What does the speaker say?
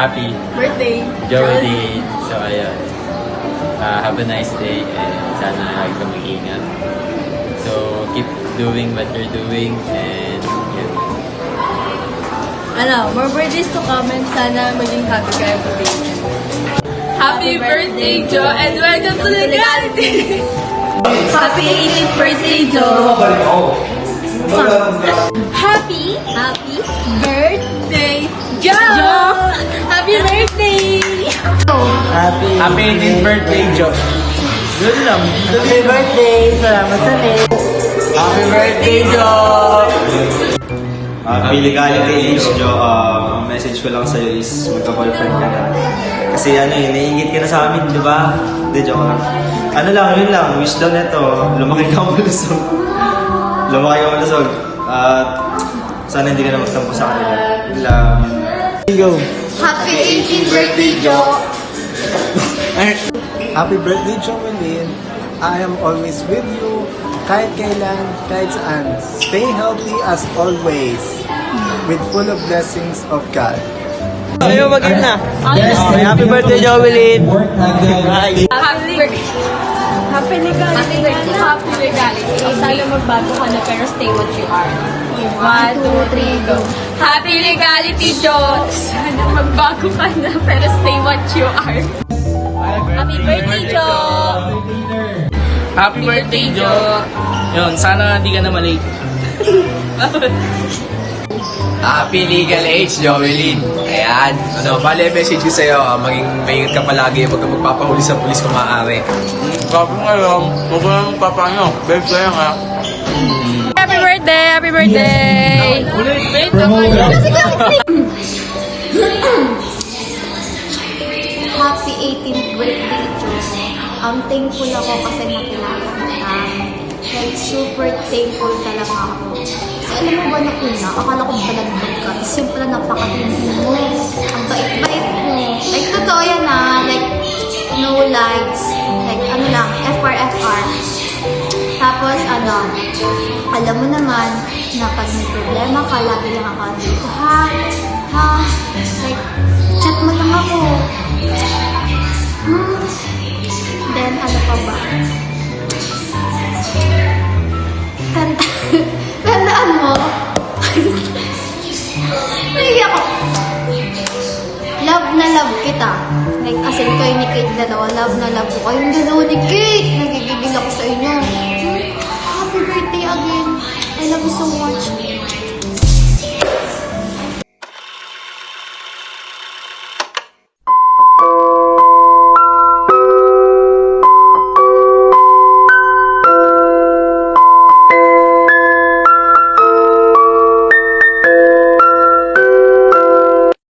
happy Birthday. Joelyn. So, ayun. Have a nice day and sana lagi ka mag-ingat. So, keep doing what you're doing and yun. More birthdays to come and sana maging happy kayo today. Happy birthday, Joe, and welcome to Legality! Happy 18th birthday, Joe! Happy birthday, Joe! Happy birthday! Happy 18th birthday, Joe. Good lang. Happy birthday. Salamat sa name. Happy birthday, Joe. Happy legality age, Joe. Ang message ko lang sa'yo is magka-boyfriend ka na. Kasi naiingit ka na sa amin, di ba? Hindi, joke lang. Yun lang. Wish daw neto. Lumaki ka malusog. At sana hindi ka na magtampo sa kanila. Yun lang. Go. Happy 18th birthday, Joe! Happy birthday, Joelyn. I am always with you. Kahit kailan, kahit saan. Stay healthy as always. With full of blessings of God. Ayaw mag-in na. Okay, happy birthday, Joelyn. Bye. Happy birthday. Happy legality! Happy legality. Sana magbago ka na pero stay what you are. 1, 2, 3, go. Happy legality, Joe! Sana magbago ka na, pero stay what you are. Happy birthday, Joe! Happy birthday, Joe! Yun, sana hindi ka na malate. Happy legal age, Joelyn. Ayan. Bale, message ko sa'yo, maging maingat ka palagi, huwag ka magpapahuli sa pulis kung maaari. Sabi ngayon, huwag ko lang papaano. Babe, kaya nga. Happy birthday! Happy birthday! Wait, Happy 18th birthday, Joe. Thankful ako kasi nakilala mo ka. Like, super thankful talaga ako. Kasi alam mo ba na una, akala ko balagbag ka. Tapos yung pala napakatindi mo. Ang bait-bait mo. Like, totoo yan Like, no lies. Like, FR. Tapos, alam mo naman na pag may problema ka, lagi lang ako dito, like, chat mo lang ako. Then, ano pa ba? Tandaan mo? Naiyak ako. Love na love kita. Like, as in, kayo ni Kate dalawa, love na love ko kayong dalawa ni Kate. Nagigigil ako sa inyo. Happy birthday again. I love you so much.